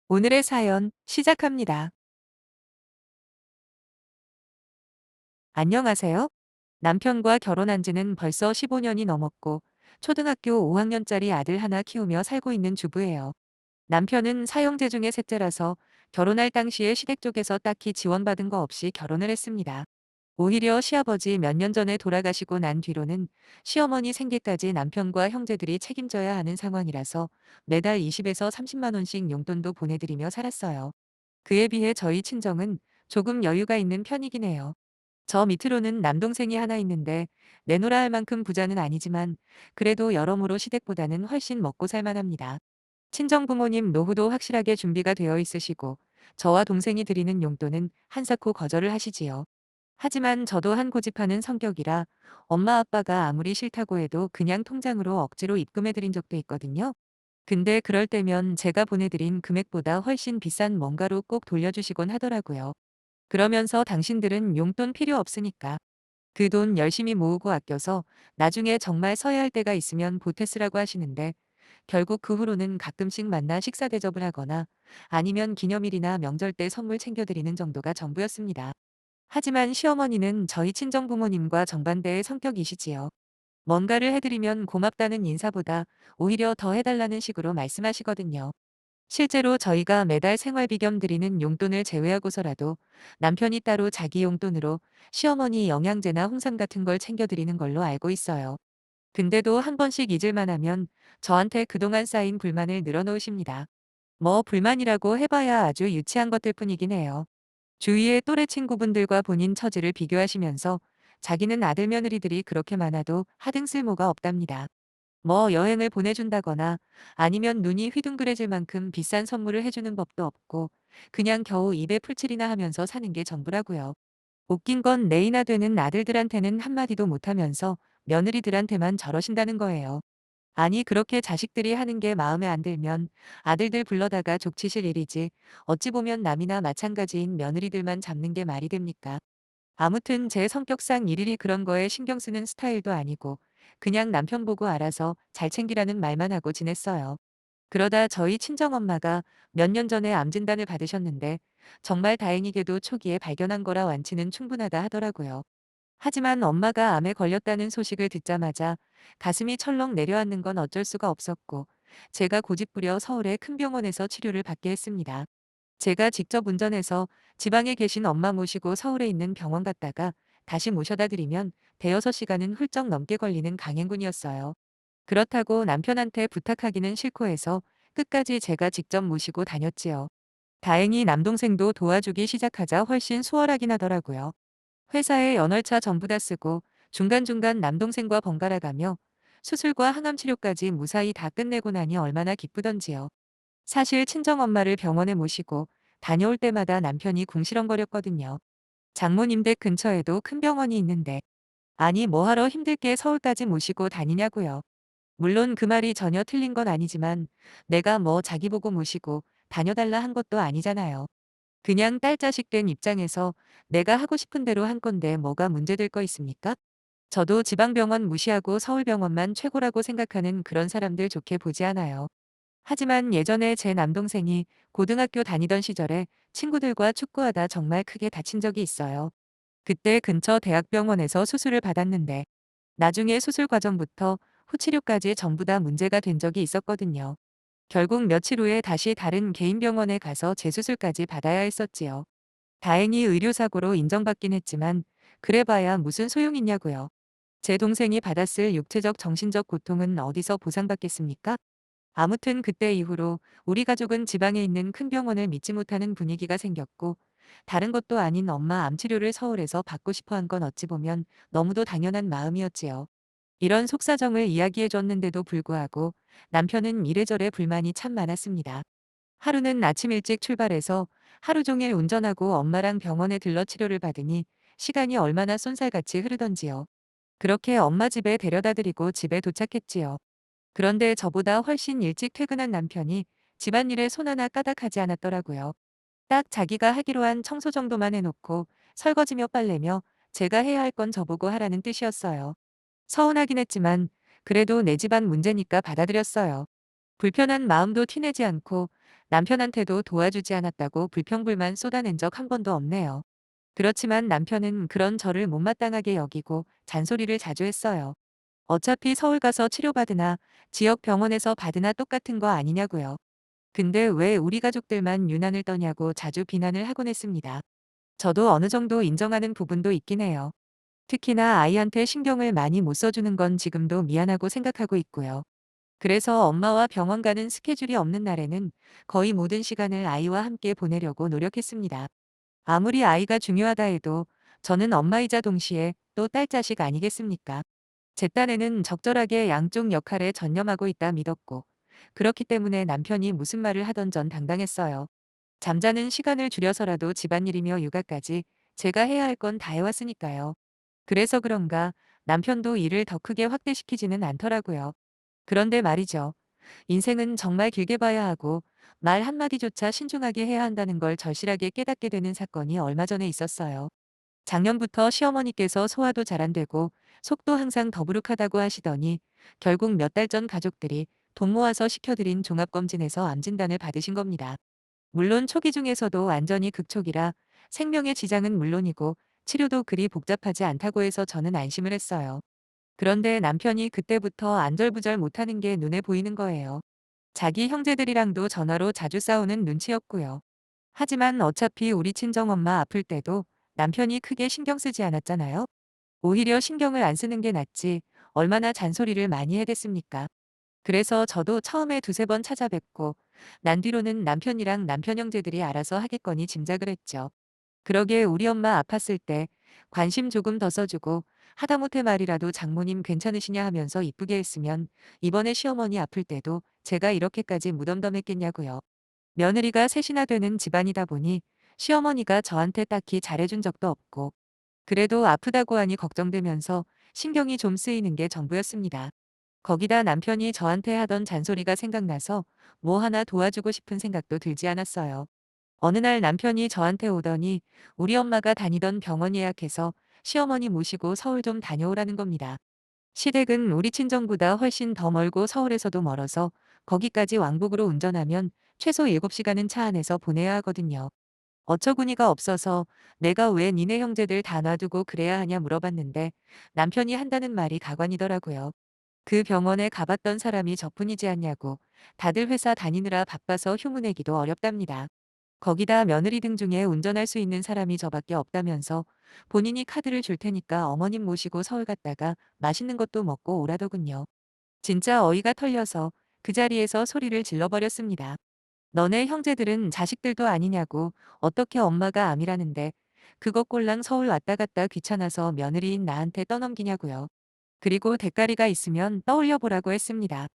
오늘의 사연 시작합니다. 안녕하세요. 남편과 결혼한 지는 벌써 15년이 넘었고, 초등학교 5학년짜리 아들 하나 키우며 살고 있는 주부예요. 남편은 사형제 중에 셋째라서 결혼할 당시에 시댁 쪽에서 딱히 지원받은 거 없이 결혼을 했습니다. 오히려 시아버지 몇 년 전에 돌아가시고 난 뒤로는 시어머니 생계까지 남편과 형제들이 책임져야 하는 상황이라서 매달 20에서 30만 원씩 용돈도 보내드리며 살았어요. 그에 비해 저희 친정은 조금 여유가 있는 편이긴 해요. 저 밑으로는 남동생이 하나 있는데 내놓으라 할 만큼 부자는 아니지만 그래도 여러모로 시댁보다는 훨씬 먹고 살만합니다. 친정 부모님 노후도 확실하게 준비가 되어 있으시고 저와 동생이 드리는 용돈은 한사코 거절을 하시지요. 하지만 저도 한 고집하는 성격이라 엄마 아빠가 아무리 싫다고 해도 그냥 통장으로 억지로 입금해 드린 적도 있거든요. 근데 그럴 때면 제가 보내드린 금액보다 훨씬 비싼 뭔가로 꼭 돌려주시곤 하더라고요. 그러면서 당신들은 용돈 필요 없으니까 그 돈 열심히 모으고 아껴서 나중에 정말 서야 할 때가 있으면 보태 쓰라고 하시는데 결국 그 후로는 가끔씩 만나 식사 대접을 하거나 아니면 기념일이나 명절 때 선물 챙겨드리는 정도가 전부였습니다. 하지만 시어머니는 저희 친정 부모님과 정반대의 성격이시지요. 뭔가를 해드리면 고맙다는 인사보다 오히려 더 해달라는 식으로 말씀하시거든요. 실제로 저희가 매달 생활비 겸 드리는 용돈을 제외하고서라도 남편이 따로 자기 용돈으로 시어머니 영양제나 홍삼 같은 걸 챙겨드리는 걸로 알고 있어요. 근데도 한 번씩 잊을만 하면 저한테 그동안 쌓인 불만을 늘어놓으십니다. 뭐 불만이라고 해봐야 아주 유치한 것들 뿐이긴 해요. 주위의 또래 친구분들과 본인 처지를 비교하시면서 자기는 아들 며느리들이 그렇게 많아도 하등 쓸모가 없답니다. 뭐 여행을 보내준다거나 아니면 눈이 휘둥그레질 만큼 비싼 선물을 해주는 법도 없고 그냥 겨우 입에 풀칠이나 하면서 사는 게 전부라고요. 웃긴 건 내이나 되는 아들들한테는 한마디도 못하면서 며느리들한테만 저러신다는 거예요. 아니 그렇게 자식들이 하는 게 마음에 안 들면 아들들 불러다가 족치실 일이지 어찌 보면 남이나 마찬가지인 며느리들만 잡는 게 말이 됩니까? 아무튼 제 성격상 일일이 그런 거에 신경 쓰는 스타일도 아니고 그냥 남편 보고 알아서 잘 챙기라는 말만 하고 지냈어요. 그러다 저희 친정엄마가 몇 년 전에 암 진단을 받으셨는데 정말 다행히게도 초기에 발견한 거라 완치는 충분하다 하더라고요. 하지만 엄마가 암에 걸렸다는 소식을 듣자마자 가슴이 철렁 내려앉는 건 어쩔 수가 없었고 제가 고집부려 서울의 큰 병원에서 치료를 받게 했습니다. 제가 직접 운전해서 지방에 계신 엄마 모시고 서울에 있는 병원 갔다가 다시 모셔다 드리면 대여섯 시간은 훌쩍 넘게 걸리는 강행군이었어요. 그렇다고 남편한테 부탁하기는 싫고 해서 끝까지 제가 직접 모시고 다녔지요. 다행히 남동생도 도와주기 시작하자 훨씬 수월하긴 하더라고요. 회사에 연월차 전부 다 쓰고 중간중간 남동생과 번갈아 가며 수술과 항암 치료까지 무사히 다 끝내고 나니 얼마나 기쁘던지요. 사실 친정엄마를 병원에 모시고 다녀올 때마다 남편이 궁시렁거렸거든요. 장모님 댁 근처에도 큰 병원이 있는데 아니 뭐하러 힘들게 서울까지 모시고 다니냐고요. 물론 그 말이 전혀 틀린 건 아니지만 내가 뭐 자기 보고 모시고 다녀달라 한 것도 아니잖아요. 그냥 딸 자식 된 입장에서 내가 하고 싶은 대로 한 건데 뭐가 문제될 거 있습니까? 저도 지방병원 무시하고 서울병원만 최고라고 생각하는 그런 사람들 좋게 보지 않아요. 하지만 예전에 제 남동생이 고등학교 다니던 시절에 친구들과 축구하다 정말 크게 다친 적이 있어요. 그때 근처 대학병원에서 수술을 받았는데 나중에 수술 과정부터 후치료까지 전부 다 문제가 된 적이 있었거든요. 결국 며칠 후에 다시 다른 개인 병원에 가서 재수술까지 받아야 했었지요. 다행히 의료사고로 인정받긴 했지만 그래봐야 무슨 소용있냐고요. 제 동생이 받았을 육체적 정신적 고통은 어디서 보상받겠습니까? 아무튼 그때 이후로 우리 가족은 지방에 있는 큰 병원을 믿지 못하는 분위기가 생겼고 다른 것도 아닌 엄마 암 치료를 서울에서 받고 싶어 한 건 어찌 보면 너무도 당연한 마음이었지요. 이런 속사정을 이야기해 줬는데도 불구하고 남편은 이래저래 불만이 참 많았습니다. 하루는 아침 일찍 출발해서 하루 종일 운전하고 엄마랑 병원에 들러 치료를 받으니 시간이 얼마나 쏜살같이 흐르던지요. 그렇게 엄마 집에 데려다 드리고 집에 도착했지요. 그런데 저보다 훨씬 일찍 퇴근한 남편이 집안일에 손 하나 까닥하지 않았더라고요. 딱 자기가 하기로 한 청소 정도만 해놓고 설거지며 빨래며 제가 해야 할 건 저보고 하라는 뜻이었어요. 서운하긴 했지만 그래도 내 집안 문제니까 받아들였어요. 불편한 마음도 티내지 않고 남편한테도 도와주지 않았다고 불평불만 쏟아낸 적 한 번도 없네요. 그렇지만 남편은 그런 저를 못마땅하게 여기고 잔소리를 자주 했어요. 어차피 서울 가서 치료받으나 지역 병원에서 받으나 똑같은 거 아니냐고요. 근데 왜 우리 가족들만 유난을 떠냐고 자주 비난을 하곤 했습니다. 저도 어느 정도 인정하는 부분도 있긴 해요. 특히나 아이한테 신경을 많이 못 써주는 건 지금도 미안하고 생각하고 있고요. 그래서 엄마와 병원 가는 스케줄이 없는 날에는 거의 모든 시간을 아이와 함께 보내려고 노력했습니다. 아무리 아이가 중요하다 해도 저는 엄마이자 동시에 또 딸 자식 아니겠습니까? 제 딴에는 적절하게 양쪽 역할에 전념하고 있다 믿었고, 그렇기 때문에 남편이 무슨 말을 하던 전 당당했어요. 잠자는 시간을 줄여서라도 집안일이며 육아까지 제가 해야 할 건 다 해왔으니까요. 그래서 그런가 남편도 일을 더 크게 확대시키지는 않더라고요. 그런데 말이죠. 인생은 정말 길게 봐야 하고 말 한마디조차 신중하게 해야 한다는 걸 절실하게 깨닫게 되는 사건이 얼마 전에 있었어요. 작년부터 시어머니께서 소화도 잘 안 되고 속도 항상 더부룩하다고 하시더니 결국 몇 달 전 가족들이 돈 모아서 시켜드린 종합검진에서 암 진단을 받으신 겁니다. 물론 초기 중에서도 완전히 극초기라 생명의 지장은 물론이고 치료도 그리 복잡하지 않다고 해서 저는 안심을 했어요. 그런데 남편이 그때부터 안절부절 못하는 게 눈에 보이는 거예요. 자기 형제들이랑도 전화로 자주 싸우는 눈치였고요. 하지만 어차피 우리 친정엄마 아플 때도 남편이 크게 신경 쓰지 않았잖아요. 오히려 신경을 안 쓰는 게 낫지 얼마나 잔소리를 많이 해댔습니까. 그래서 저도 처음에 두세 번 찾아뵙고 난 뒤로는 남편이랑 남편 형제들이 알아서 하겠거니 짐작을 했죠. 그러게 우리 엄마 아팠을 때 관심 조금 더 써주고 하다못해 말이라도 장모님 괜찮으시냐 하면서 이쁘게 했으면 이번에 시어머니 아플 때도 제가 이렇게까지 무덤덤했겠냐고요. 며느리가 셋이나 되는 집안이다 보니 시어머니가 저한테 딱히 잘해준 적도 없고 그래도 아프다고 하니 걱정되면서 신경이 좀 쓰이는 게 전부였습니다. 거기다 남편이 저한테 하던 잔소리가 생각나서 뭐 하나 도와주고 싶은 생각도 들지 않았어요. 어느 날 남편이 저한테 오더니 우리 엄마가 다니던 병원 예약해서 시어머니 모시고 서울 좀 다녀오라는 겁니다. 시댁은 우리 친정보다 훨씬 더 멀고 서울에서도 멀어서 거기까지 왕복으로 운전하면 최소 7시간은 차 안에서 보내야 하거든요. 어처구니가 없어서 내가 왜 니네 형제들 다 놔두고 그래야 하냐 물어봤는데 남편이 한다는 말이 가관이더라고요. 그 병원에 가봤던 사람이 저뿐이지 않냐고 다들 회사 다니느라 바빠서 휴무내기도 어렵답니다. 거기다 며느리 등 중에 운전할 수 있는 사람이 저밖에 없다면서 본인이 카드를 줄 테니까 어머님 모시고 서울 갔다가 맛있는 것도 먹고 오라더군요. 진짜 어이가 털려서 그 자리에서 소리를 질러버렸습니다. 너네 형제들은 자식들도 아니냐고 어떻게 엄마가 암이라는데 그거 꼴랑 서울 왔다 갔다 귀찮아서 며느리인 나한테 떠넘기냐고요. 그리고 대가리가 있으면 떠올려 보라고 했습니다.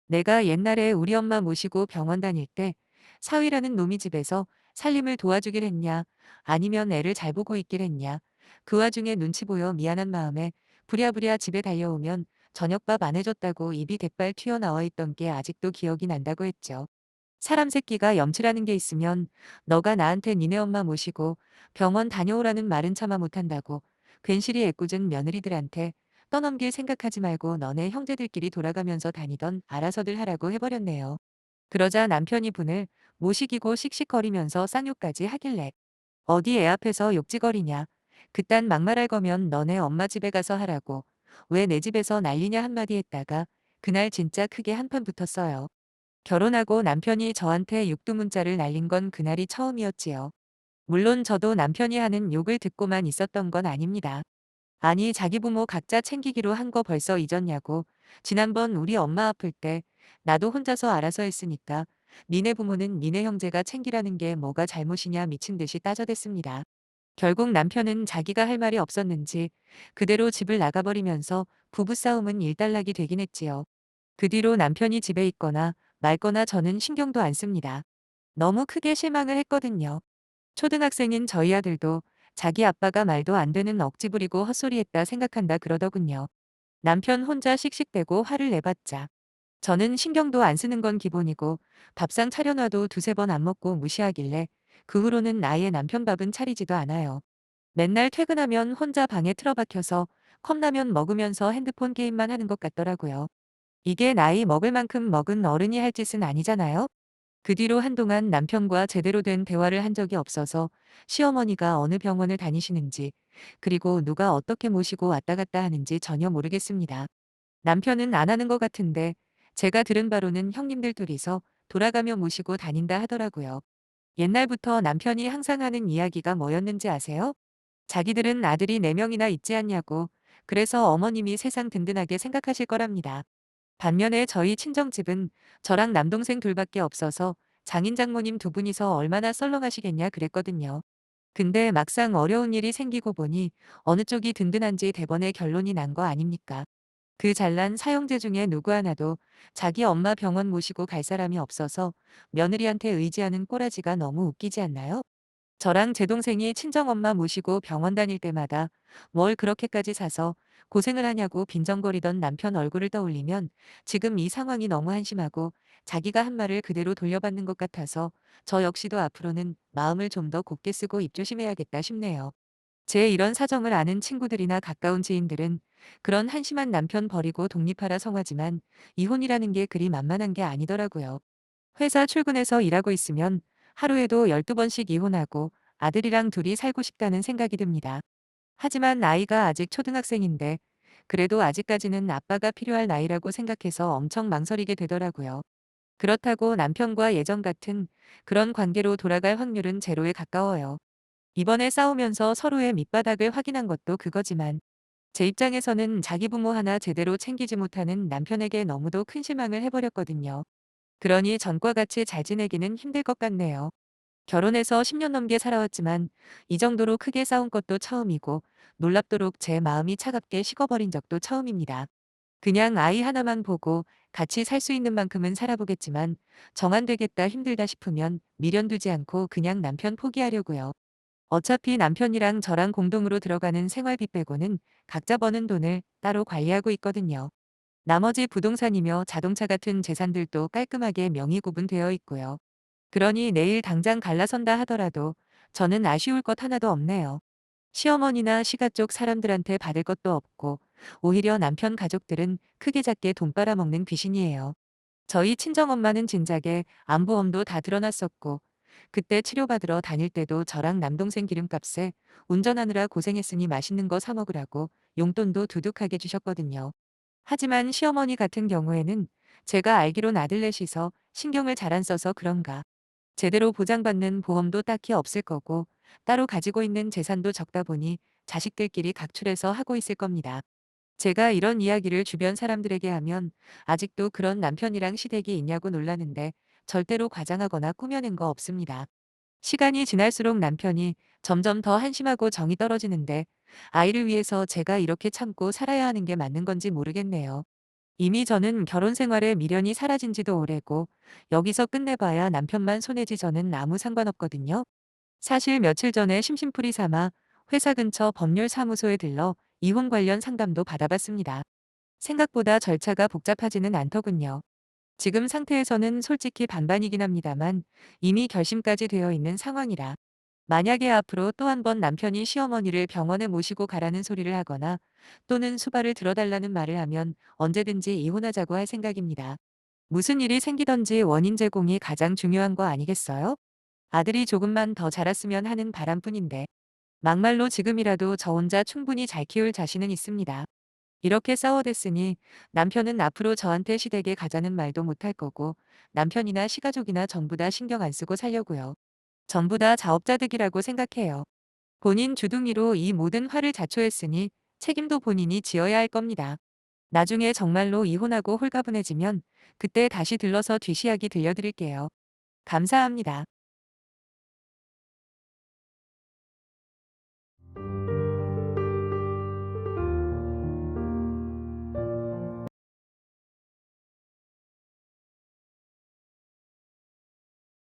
내가 옛날에 우리 엄마 모시고 병원 다닐 때 사위라는 놈이 집에서 살림을 도와주길 했냐 아니면 애를 잘 보고 있길 했냐 그 와중에 눈치 보여 미안한 마음에 부랴부랴 집에 달려오면 저녁밥 안 해줬다고 입이 대빨 튀어나와 있던 게 아직도 기억이 난다고 했죠. 사람 새끼가 염치라는 게 있으면 너가 나한테 니네 엄마 모시고 병원 다녀오라는 말은 차마 못한다고 괜시리 애꿎은 며느리들한테 떠넘길 생각하지 말고 너네 형제들끼리 돌아가면서 다니던 알아서들 하라고 해버렸네요. 그러자 남편이 분을 모시기고 씩씩거리면서 쌍욕까지 하길래 어디 애 앞에서 욕지거리냐. 그딴 막말할 거면 너네 엄마 집에 가서 하라고. 왜 내 집에서 난리냐 한마디 했다가 그날 진짜 크게 한판 붙었어요. 결혼하고 남편이 저한테 육두문자를 날린 건 그날이 처음이었지요. 물론 저도 남편이 하는 욕을 듣고만 있었던 건 아닙니다. 아니 자기 부모 각자 챙기기로 한 거 벌써 잊었냐고. 지난번 우리 엄마 아플 때 나도 혼자서 알아서 했으니까 니네 부모는 니네 형제가 챙기라는 게 뭐가 잘못이냐 미친 듯이 따져댔습니다. 결국 남편은 자기가 할 말이 없었는지 그대로 집을 나가버리면서 부부싸움은 일단락이 되긴 했지요. 그 뒤로 남편이 집에 있거나 말거나 저는 신경도 안 씁니다. 너무 크게 실망을 했거든요. 초등학생인 저희 아들도 자기 아빠가 말도 안 되는 억지 부리고 헛소리했다 생각한다 그러더군요. 남편 혼자 씩씩대고 화를 내봤자 저는 신경도 안 쓰는 건 기본이고 밥상 차려놔도 두세 번 안 먹고 무시하길래 그 후로는 아예 남편 밥은 차리지도 않아요. 맨날 퇴근하면 혼자 방에 틀어박혀서 컵라면 먹으면서 핸드폰 게임만 하는 것 같더라고요. 이게 나이 먹을 만큼 먹은 어른이 할 짓은 아니잖아요? 그 뒤로 한동안 남편과 제대로 된 대화를 한 적이 없어서 시어머니가 어느 병원을 다니시는지, 그리고 누가 어떻게 모시고 왔다 갔다 하는지 전혀 모르겠습니다. 남편은 안 하는 것 같은데 제가 들은 바로는 형님들 둘이서 돌아가며 모시고 다닌다 하더라고요. 옛날부터 남편이 항상 하는 이야기가 뭐였는지 아세요? 자기들은 아들이 4명이나 있지 않냐고, 그래서 어머님이 세상 든든하게 생각하실 거랍니다. 반면에 저희 친정집은 저랑 남동생 둘밖에 없어서 장인 장모님 두 분이서 얼마나 썰렁하시겠냐 그랬거든요. 근데 막상 어려운 일이 생기고 보니 어느 쪽이 든든한지 대번에 결론이 난 거 아닙니까? 그 잘난 사형제 중에 누구 하나도 자기 엄마 병원 모시고 갈 사람이 없어서 며느리한테 의지하는 꼬라지가 너무 웃기지 않나요? 저랑 제 동생이 친정엄마 모시고 병원 다닐 때마다 뭘 그렇게까지 사서 고생을 하냐고 빈정거리던 남편 얼굴을 떠올리면 지금 이 상황이 너무 한심하고 자기가 한 말을 그대로 돌려받는 것 같아서 저 역시도 앞으로는 마음을 좀 더 곱게 쓰고 입조심해야겠다 싶네요. 제 이런 사정을 아는 친구들이나 가까운 지인들은 그런 한심한 남편 버리고 독립하라 성화지만 이혼이라는 게 그리 만만한 게 아니더라고요. 회사 출근해서 일하고 있으면 하루에도 12번씩 이혼하고 아들이랑 둘이 살고 싶다는 생각이 듭니다. 하지만 아이가 아직 초등학생인데 그래도 아직까지는 아빠가 필요할 나이라고 생각해서 엄청 망설이게 되더라고요. 그렇다고 남편과 예전 같은 그런 관계로 돌아갈 확률은 제로에 가까워요. 이번에 싸우면서 서로의 밑바닥을 확인한 것도 그거지만 제 입장에서는 자기 부모 하나 제대로 챙기지 못하는 남편에게 너무도 큰 실망을 해버렸거든요. 그러니 전과 같이 잘 지내기는 힘들 것 같네요. 결혼해서 10년 넘게 살아왔지만 이 정도로 크게 싸운 것도 처음이고 놀랍도록 제 마음이 차갑게 식어버린 적도 처음입니다. 그냥 아이 하나만 보고 같이 살 수 있는 만큼은 살아보겠지만 정 안 되겠다 힘들다 싶으면 미련 두지 않고 그냥 남편 포기하려고요. 어차피 남편이랑 저랑 공동으로 들어가는 생활비 빼고는 각자 버는 돈을 따로 관리하고 있거든요. 나머지 부동산이며 자동차 같은 재산들도 깔끔하게 명의 구분되어 있고요. 그러니 내일 당장 갈라선다 하더라도 저는 아쉬울 것 하나도 없네요. 시어머니나 시가 쪽 사람들한테 받을 것도 없고 오히려 남편 가족들은 크게 작게 돈 빨아먹는 귀신이에요. 저희 친정엄마는 진작에 안보험도 다 드러났었고 그때 치료받으러 다닐 때도 저랑 남동생 기름값에 운전하느라 고생했으니 맛있는 거 사 먹으라고 용돈도 두둑하게 주셨거든요. 하지만 시어머니 같은 경우에는 제가 알기론 아들넷이서 신경을 잘 안 써서 그런가 제대로 보장받는 보험도 딱히 없을 거고 따로 가지고 있는 재산도 적다 보니 자식들끼리 각출해서 하고 있을 겁니다. 제가 이런 이야기를 주변 사람들에게 하면 아직도 그런 남편이랑 시댁이 있냐고 놀라는데 절대로 과장하거나 꾸며낸 거 없습니다. 시간이 지날수록 남편이 점점 더 한심하고 정이 떨어지는데 아이를 위해서 제가 이렇게 참고 살아야 하는 게 맞는 건지 모르겠네요. 이미 저는 결혼 생활에 미련이 사라진 지도 오래고 여기서 끝내봐야 남편만 손해지 저는 아무 상관없거든요. 사실 며칠 전에 심심풀이 삼아 회사 근처 법률사무소에 들러 이혼 관련 상담도 받아봤습니다. 생각보다 절차가 복잡하지는 않더군요. 지금 상태에서는 솔직히 반반이긴 합니다만 이미 결심까지 되어 있는 상황이라 만약에 앞으로 또 한 번 남편이 시어머니를 병원에 모시고 가라는 소리를 하거나 또는 수발을 들어달라는 말을 하면 언제든지 이혼하자고 할 생각입니다. 무슨 일이 생기던지 원인 제공이 가장 중요한 거 아니겠어요? 아들이 조금만 더 자랐으면 하는 바람뿐인데 막말로 지금이라도 저 혼자 충분히 잘 키울 자신은 있습니다. 이렇게 싸워댔으니 남편은 앞으로 저한테 시댁에 가자는 말도 못할 거고 남편이나 시가족이나 전부 다 신경 안 쓰고 살려고요. 전부 다 자업자득이라고 생각해요. 본인 주둥이로 이 모든 화를 자초했으니 책임도 본인이 지어야 할 겁니다. 나중에 정말로 이혼하고 홀가분해지면 그때 다시 들러서 뒤시야기 들려드릴게요. 감사합니다.